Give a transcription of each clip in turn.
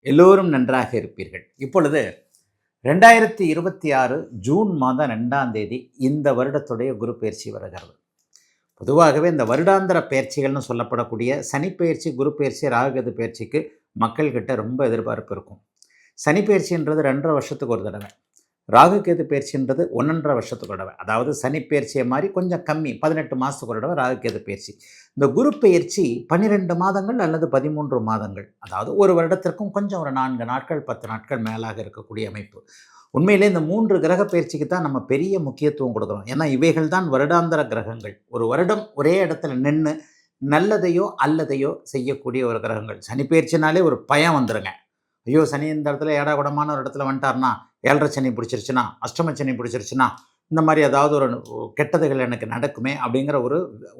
எல்லோரும் நன்றாக இருப்பீர்கள். இப்பொழுது 2026 ஜூன் மாதம் 2ஆம் தேதி இந்த வருடத்துடைய குரு பயிற்சி வருகிறது. பொதுவாகவே இந்த வருடாந்திர பயிற்சிகள்னு சொல்லப்படக்கூடிய சனி பயிற்சி, குரு பயிற்சி, ராகுகேது பயிற்சிக்கு மக்கள்கிட்ட ரொம்ப எதிர்பார்ப்பு இருக்கும். சனி பயிற்சின்றது 2.5 வருஷத்துக்கு ஒரு தடவை, ராகுகேது பயிற்சின்றது 1.5 வருஷத்துக்கு ஒரு தடவை. அதாவது சனி பயிற்சியை மாதிரி கொஞ்சம் கம்மி, 18 மாதத்துக்கு ஒரு தடவை ராகுகேது பயிற்சி. இந்த குரு பயிற்சி 12 மாதங்கள் அல்லது 13 மாதங்கள், அதாவது ஒரு வருடத்திற்கும் கொஞ்சம் ஒரு 4 நாட்கள் 10 நாட்கள் மேலாக இருக்கக்கூடிய அமைப்பு. உண்மையிலே இந்த 3 கிரக பயிற்சிக்கு தான் நம்ம பெரிய முக்கியத்துவம் கொடுக்குறோம். ஏன்னா இவைகள் தான் வருடாந்திர கிரகங்கள். ஒரு வருடம் ஒரே இடத்துல நின்று நல்லதையோ அல்லதையோ செய்யக்கூடிய ஒரு கிரகங்கள். சனி பயிற்சினாலே ஒரு பயம் வந்துடுங்க. ஐயோ, சனி இந்த இடத்துல ஏடாகுடமான ஒரு இடத்துல வந்துட்டார்னா, 7.5 சனி பிடிச்சிருச்சுன்னா, அஷ்டம சனி பிடிச்சிருச்சுன்னா, இந்த மாதிரி ஏதாவது ஒரு கெட்டதுகள் எனக்கு நடக்குமே அப்படிங்கிற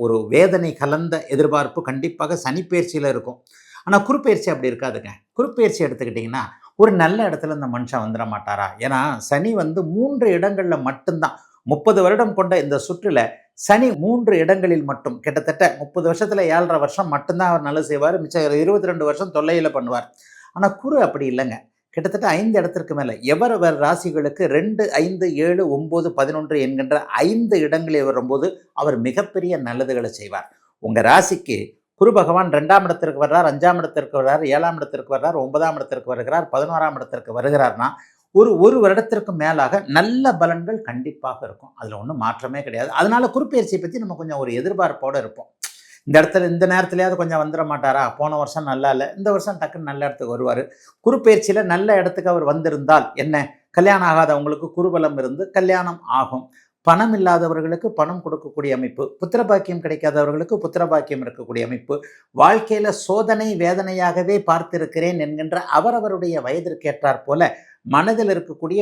ஒரு வேதனை கலந்த எதிர்பார்ப்பு கண்டிப்பாக சனி பயிற்சியில் இருக்கும். ஆனால் குருப்பெயர்ச்சி அப்படி இருக்காதுங்க. குருப்பெயர்ச்சி எடுத்துக்கிட்டிங்கன்னா ஒரு நல்ல இடத்துல இந்த மனுஷன் வந்துட மாட்டாரா? ஏன்னா சனி 3 இடங்களில் மட்டும்தான் 30 வருடம் கொண்ட இந்த சுற்றில் சனி 3 இடங்களில் மட்டும் கிட்டத்தட்ட 30 வருஷத்தில் 7.5 வருஷம் மட்டும்தான் அவர் நல்லது செய்வார். மிச்சம் 22 வருஷம் தொல்லையில் பண்ணுவார். ஆனால் குரு அப்படி இல்லைங்க. கிட்டத்தட்ட 5 இடத்திற்கு மேலே எவர் ராசிகளுக்கு 2, 5, 7, 9, 11 என்கின்ற 5 இடங்களில் வரும்போது அவர் மிகப்பெரிய நல்லதுகளை செய்வார். உங்கள் ராசிக்கு குரு பகவான் 2ஆம் இடத்திற்கு வர்றார், 5ஆம் இடத்திற்கு வர்றார், 7ஆம் இடத்திற்கு வர்றார், 9ஆம் இடத்திற்கு வருகிறார், 11ஆம் இடத்திற்கு வருகிறார்னா ஒரு வருடத்திற்கு மேலாக நல்ல பலன்கள் கண்டிப்பாக இருக்கும். அதில் ஒன்றும் மாற்றமே கிடையாது. அதனால குருப்பெயர்ச்சியை பற்றி நம்ம கொஞ்சம் ஒரு எதிர்பார்ப்போடு இருப்போம். இந்த இடத்துல இந்த நேரத்துலையாவது கொஞ்சம் வந்துட மாட்டாரா? போன வருஷம் நல்லா இல்லை, இந்த வருஷம் டக்குன்னு நல்ல இடத்துக்கு வருவார். குருப்பெயர்ச்சியில் நல்ல இடத்துக்கு அவர் வந்திருந்தால் என்ன, கல்யாணம் ஆகாதவங்களுக்கு குருபலம் இருந்து கல்யாணம் ஆகும். பணம் இல்லாதவர்களுக்கு பணம் கொடுக்கக்கூடிய அமைப்பு, புத்திரபாக்கியம் கிடைக்காதவர்களுக்கு புத்திரபாக்கியம் இருக்கக்கூடிய அமைப்பு, வாழ்க்கையில் சோதனை வேதனையாகவே பார்த்திருக்கிறேன் என்கின்ற அவரவருடைய வயதிற்கேற்றாற் போல மனதில் இருக்கக்கூடிய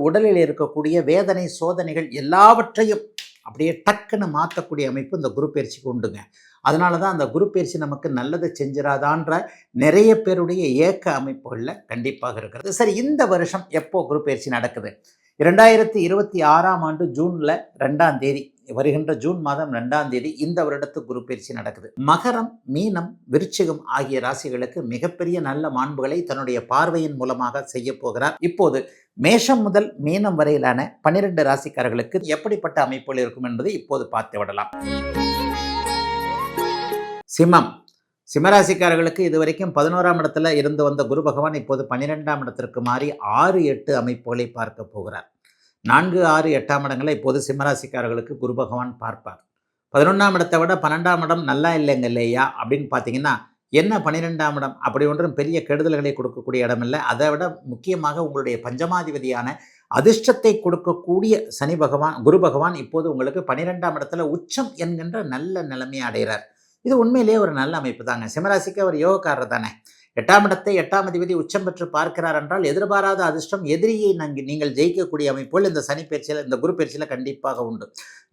உடலில் இருக்கக்கூடிய வேதனை சோதனைகள் எல்லாவற்றையும் அப்படியே டக்குன்னு மாற்றக்கூடிய அமைப்பு இந்த குரு பயிற்சிக்கு உண்டுங்க. அதனால தான் அந்த குரு பயிற்சி நமக்கு நல்லதை செஞ்சிடாதான்ற நிறைய பேருடைய ஏக்க அமைப்புகளில் கண்டிப்பாக இருக்கிறது. சரி, இந்த வருஷம் எப்போ குரு பயிற்சி நடக்குது? 2026ஆம் ஆண்டு ஜூனில் 2ஆம் தேதி, வருகின்ற ஜூன் மாதம் 2ஆம் தேதி இந்த வருடத்துக்கு குரு பயிற்சி நடக்குது. மகரம், மீனம், விருச்சிகம் ஆகிய ராசிகளுக்கு மிகப்பெரிய நல்ல மாண்புகளை தன்னுடைய பார்வையின் மூலமாக செய்ய போகிறார். இப்போது மேஷம் முதல் மீனம் வரையிலான 12 ராசிக்காரர்களுக்கு எப்படிப்பட்ட அமைப்புகள் இருக்கும் என்பதை இப்போது பார்த்து விடலாம். சிம்மம், சிம்மராசிக்காரர்களுக்கு இதுவரைக்கும் 11ஆம் இடத்துல இருந்து வந்த குரு பகவான் இப்போது 12ஆம் இடத்திற்கு மாறி 6, 8 அமைப்புகளை பார்க்க போகிறார். 4, 6, 8ஆம் இடங்களை இப்போது சிம்மராசிக்காரர்களுக்கு குரு பகவான் பார்ப்பார். 11ஆம் இடத்தை விட 12ஆம் இடம் நல்லா இல்லைங்க இல்லையா அப்படின்னு பார்த்தீங்கன்னா, என்ன 12ஆம் இடம் அப்படி ஒன்றும் பெரிய கெடுதல்களை கொடுக்கக்கூடிய இடம் இல்லை. அதை விட முக்கியமாக உங்களுடைய பஞ்சமாதிபதியான அதிர்ஷ்டத்தை கொடுக்கக்கூடிய சனி பகவான், குரு பகவான் இப்போது உங்களுக்கு 12ஆம் இடத்துல உச்சம் என்கின்ற நல்ல நிலைமையை அடைகிறார். இது உண்மையிலேயே ஒரு நல்ல அமைப்பு தாங்க. சிம்மராசிக்கு அவர் யோகக்காரர் தானே. 8ஆம் இடத்தை 8ஆம் அதிபதி உச்சம் பெற்று பார்க்கிறார் என்றால் எதிர்பாராத அதிர்ஷ்டம், எதிரியை நீங்கள் ஜெயிக்கக்கூடிய அமைப்புகள் இந்த சனி பயிற்சியில், இந்த குரு பயிற்சியில் கண்டிப்பாக உண்டு.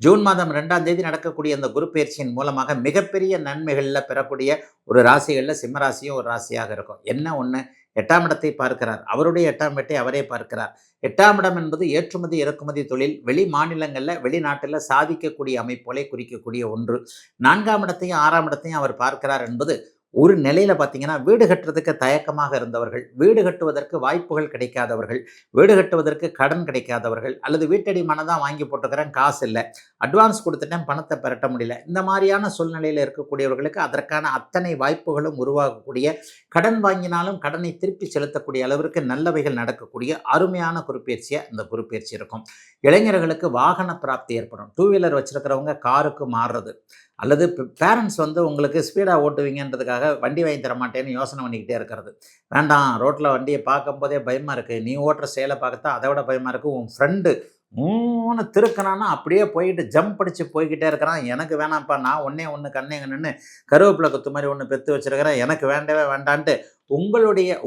ஜூன் மாதம் 2ஆம் தேதி நடக்கக்கூடிய இந்த குரு பயிற்சியின் மூலமாக மிகப்பெரிய நன்மைகளில் பெறக்கூடிய ஒரு ராசிகளில் சிம்மராசியும் ஒரு ராசியாக இருக்கும். என்ன ஒன்று, 8ஆம் இடத்தை பார்க்கிறார், அவருடைய 8ஆம் வீட்டை அவரே பார்க்கிறார். 8ஆம் இடம் என்பது ஏற்றுமதி இறக்குமதி தொழில், வெளி மாநிலங்களில் வெளிநாட்டில் சாதிக்கக்கூடிய அமைப்புகளை குறிக்கக்கூடிய ஒன்று. 4ஆம் இடத்தையும் 6ஆம் இடத்தையும் அவர் பார்க்கிறார் என்பது ஒரு நிலையில் பார்த்தீங்கன்னா வீடு கட்டுறதுக்கு தயக்கமாக இருந்தவர்கள், வீடு கட்டுவதற்கு வாய்ப்புகள் கிடைக்காதவர்கள், வீடு கட்டுவதற்கு கடன் கிடைக்காதவர்கள், அல்லது வீட்டடி மனதான் வாங்கி போட்டுக்கிறேன், காசு இல்லை, அட்வான்ஸ் கொடுத்துட்டேன், பணத்தை பெரட்ட முடியல, இந்த மாதிரியான சூழ்நிலையில் இருக்கக்கூடியவர்களுக்கு அதற்கான அத்தனை வாய்ப்புகளும் உருவாகக்கூடிய, கடன் வாங்கினாலும் கடனை திருப்பி செலுத்தக்கூடிய அளவிற்கு நல்லவைகள் நடக்கக்கூடிய அருமையான குருப்பெயர்ச்சியாக இந்த குருப்பெயர்ச்சி இருக்கும். இளைஞர்களுக்கு வாகன பிராப்தி ஏற்படும். 2 வீலர் வச்சுருக்கிறவங்க காருக்கு மாறுறது, அல்லது பேரண்ட்ஸ் உங்களுக்கு ஸ்பீடாக ஓட்டுவீங்கன்றதுக்காக வண்டி வாங்கி தர மாட்டேன்னு யோசனை பண்ணிக்கிட்டே இருக்கிறது. வேண்டாம், ரோட்டில் வண்டியை பார்க்கும்போதே பயமாக இருக்குது, நீ ஓட்டுற செயலை பார்க்கத்தான் அதை விட பயமாக இருக்குது, உன் ஃப்ரெண்டு திருக்கனான்னா அப்படியே போய்கிட்டு ஜம்ப் அடித்து போய்கிட்டே இருக்கிறான், எனக்கு வேணாம்ப்பா, நான் ஒன்று கண்ணேங்க நின்று கருவேப்பிலை குத்து மாதிரி ஒன்று பெற்று வச்சுருக்கிறேன், எனக்கு வேண்டவே வேண்டான்ட்டு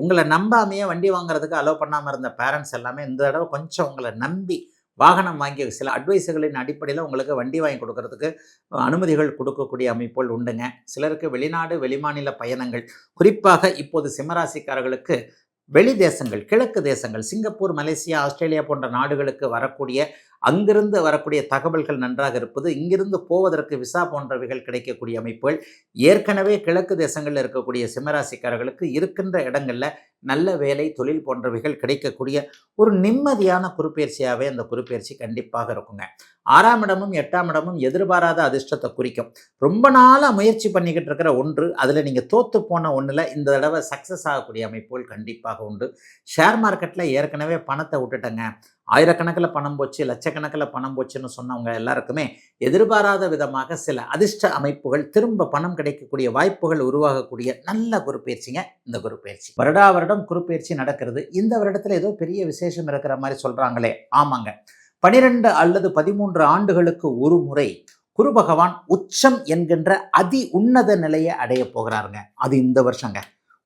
உங்களை நம்பாமையே வண்டி வாங்குறதுக்கு அலோவ் பண்ணாமல் இருந்த பேரண்ட்ஸ் எல்லாமே இந்த தடவை கொஞ்சம் உங்களை நம்பி வாகனம் வாங்கி சில அட்வைஸுகளின் அடிப்படையில் உங்களுக்கு வண்டி வாங்கி கொடுக்கறதுக்கு அனுமதிகள் கொடுக்கக்கூடிய அமைப்புகள் உண்டுங்க. சிலருக்கு வெளிநாடு வெளிமாநில பயணங்கள், குறிப்பாக இப்போது சிம்மராசிக்காரர்களுக்கு வெளி தேசங்கள், கிழக்கு தேசங்கள், சிங்கப்பூர், மலேசியா, ஆஸ்திரேலியா போன்ற நாடுகளுக்கு வரக்கூடிய அங்கிருந்து வரக்கூடிய தகவல்கள் நன்றாக இருப்பது, இங்கிருந்து போவதற்கு விசா போன்றவைகள் கிடைக்கக்கூடிய அமைப்புகள், ஏற்கனவே கிழக்கு தேசங்களில் இருக்கக்கூடிய சிம்மராசிக்காரர்களுக்கு இருக்கின்ற இடங்களில் நல்ல வேலை தொழில் போன்றவைகள் கிடைக்கக்கூடிய ஒரு நிம்மதியான குருப்பெயர்ச்சியாகவே அந்த குருப்பெயர்ச்சி கண்டிப்பாக இருக்குங்க. 6ஆம் இடமும் 8ஆம் இடமும் எதிர்பாராத அதிர்ஷ்டத்தை குறிக்கும். ரொம்ப நாளாக முயற்சி பண்ணிக்கிட்டு இருக்கிற ஒன்று, அதில் நீங்கள் தோற்று போன ஒன்றில் இந்த தடவை சக்ஸஸ் ஆகக்கூடிய அமைப்புகள் கண்டிப்பாக உண்டு. ஷேர் மார்க்கெட்டில் ஏற்கனவே பணத்தை விட்டுட்டேங்க, ஆயிரக்கணக்கில் பணம் போச்சு, லட்சக்கணக்கில் பணம் போச்சுன்னு சொன்னவங்க எல்லாருக்குமே எதிர்பாராத விதமாக சில அதிர்ஷ்ட அமைப்புகள், திரும்ப பணம் கிடைக்கக்கூடிய வாய்ப்புகள் உருவாகக்கூடிய நல்ல குருப்பெயர்ச்சிங்க இந்த குருப்பெயர்ச்சி. வருடா வருடம் குருப்பெயர்ச்சி நடக்கிறது. இந்த வருடத்தில் ஏதோ பெரிய விசேஷம் இருக்கிற மாதிரி சொல்கிறாங்களே, ஆமாங்க. 12 அல்லது 13 ஆண்டுகளுக்கு ஒரு முறை குரு பகவான் உச்சம் என்கின்ற அதி உன்னத நிலையை அடைய போகிறாருங்க. அது இந்த வருஷங்க.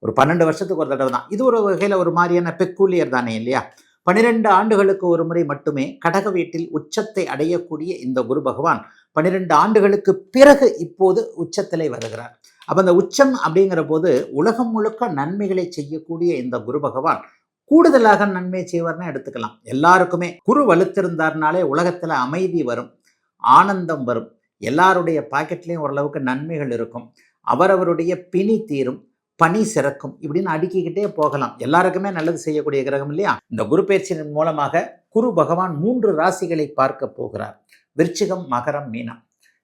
ஒரு 12 வருஷத்துக்கு ஒரு தடவை தான். இது ஒரு வகையில் ஒரு மாதிரியான பெக்கூலியர் தானே இல்லையா? 12 ஆண்டுகளுக்கு ஒரு முறை மட்டுமே கடக வீட்டில் உச்சத்தை அடையக்கூடிய இந்த குரு பகவான் 12 ஆண்டுகளுக்கு பிறகு இப்போது உச்சத்திலே வருகிறார். அப்போ அந்த உச்சம் அப்படிங்கிற போது உலகம் முழுக்க நன்மைகளை செய்யக்கூடிய இந்த குரு பகவான் கூடுதலாக நன்மை செய்வார்னு எடுத்துக்கலாம். எல்லாருக்குமே குரு வலுத்திருந்தார்னாலே உலகத்தில் அமைதி வரும், ஆனந்தம் வரும், எல்லாருடைய பாக்கெட்லேயும் ஓரளவுக்கு நன்மைகள் இருக்கும், அவரவருடைய பிணி தீரும், பணி சிறக்கும், இப்படின்னு அடுக்கிக்கிட்டே போகலாம். எல்லாருக்குமே நல்லது செய்யக்கூடிய கிரகம் இல்லையா? இந்த குரு பயிற்சியின் மூலமாக குரு பகவான் 3 ராசிகளை பார்க்க போகிறார். விருச்சிகம், மகரம், மீனம்.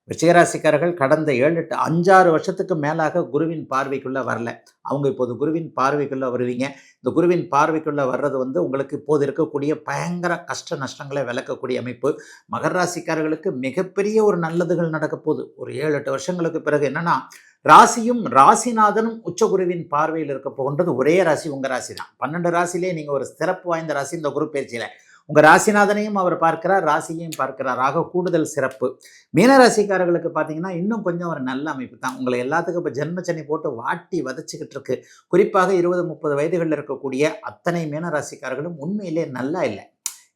விருச்சிகராசிக்காரர்கள் கடந்த 5-6 வருஷத்துக்கு மேலாக குருவின் பார்வைக்குள்ளே வரல. அவங்க இப்போது குருவின் பார்வைக்குள்ளே வருவீங்க. இந்த குருவின் பார்வைக்குள்ளே வர்றது உங்களுக்கு இப்போது இருக்கக்கூடிய பயங்கர கஷ்ட நஷ்டங்களை விளக்கக்கூடிய அமைப்பு. மகர ராசிக்காரர்களுக்கு மிகப்பெரிய ஒரு நல்லதுகள் நடக்க போகுது. ஒரு 7-8 வருஷங்களுக்கு பிறகு என்னன்னா, ராசியும் ராசிநாதனும் உச்சகுருவின் பார்வையில் இருக்க போகின்றது. ஒரே ராசி உங்கள் ராசி தான். 12 ராசிலே நீங்கள் ஒரு சிறப்பு வாய்ந்த ராசி இந்த குரு பயிற்சியில். உங்கள் ராசிநாதனையும் அவர் பார்க்கிறார், ராசியையும் பார்க்கிறார். ஆக கூடுதல் சிறப்பு. மீனராசிக்காரர்களுக்கு பார்த்தீங்கன்னா இன்னும் கொஞ்சம் ஒரு நல்ல அமைப்பு தான். உங்களை எல்லாத்துக்கும் இப்போ ஜென்மச்சனி போட்டு வாட்டி வதச்சிக்கிட்டு இருக்கு. குறிப்பாக 20-30 வயதுகளில் இருக்கக்கூடிய அத்தனை மீனராசிக்காரர்களும் உண்மையிலே நல்லா இல்லை.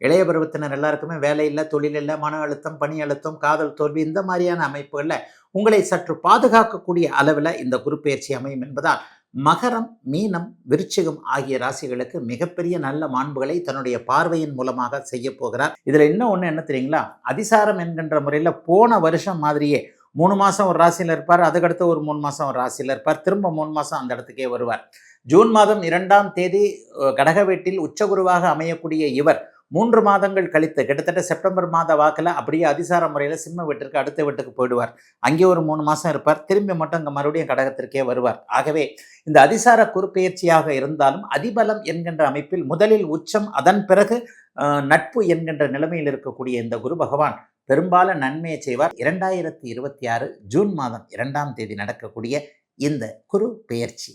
இளைய பருவத்தினர் எல்லாருக்குமே வேலை இல்லை, தொழில் இல்லை, மன அழுத்தம், பணி அழுத்தம், காதல் தோல்வி, இந்த மாதிரியான அமைப்புகளில் உங்களை சற்று பாதுகாக்கக்கூடிய அளவில் இந்த குரு பயிற்சி அமையும் என்பதால் மகரம், மீனம், விருச்சிகம் ஆகிய ராசிகளுக்கு மிகப்பெரிய நல்ல மாண்புகளை தன்னுடைய பார்வையின் மூலமாக செய்ய போகிறார். இதில் இன்னும் ஒன்று என்ன தெரியுங்களா? அதிசாரம் என்கின்ற முறையில் போன வருஷம் மாதிரியே 3 மாதம் ஒரு ராசியில் இருப்பார், அதுக்கடுத்து ஒரு 3 மாதம் ஒரு ராசியில் இருப்பார், திரும்ப 3 மாதம் அந்த இடத்துக்கே வருவார். ஜூன் மாதம் 2ஆம் தேதி கடக வீட்டில் உச்சகுருவாக அமையக்கூடிய இவர் 3 மாதங்கள் கழித்து கிட்டத்தட்ட செப்டம்பர் மாத வாக்கில் அப்படியே அதிசார முறையில் சிம்ம வீட்டிற்கு அடுத்த வீட்டுக்கு போயிடுவார். அங்கே ஒரு 3 மாதம் இருப்பார், திரும்பி மட்டும் இங்கே மறுபடியும் கடகத்திற்கே வருவார். ஆகவே இந்த அதிசார குறுப்பெயர்ச்சியாக இருந்தாலும் அதிபலம் என்கின்ற அமைப்பில் முதலில் உச்சம், அதன் பிறகு நட்பு என்கின்ற நிலைமையில் இருக்கக்கூடிய இந்த குரு பகவான் பெரும்பாலும் நன்மையை செய்வார். 2026 ஜூன் மாதம் 2ஆம் தேதி நடக்கக்கூடிய இந்த குரு பெயர்ச்சி.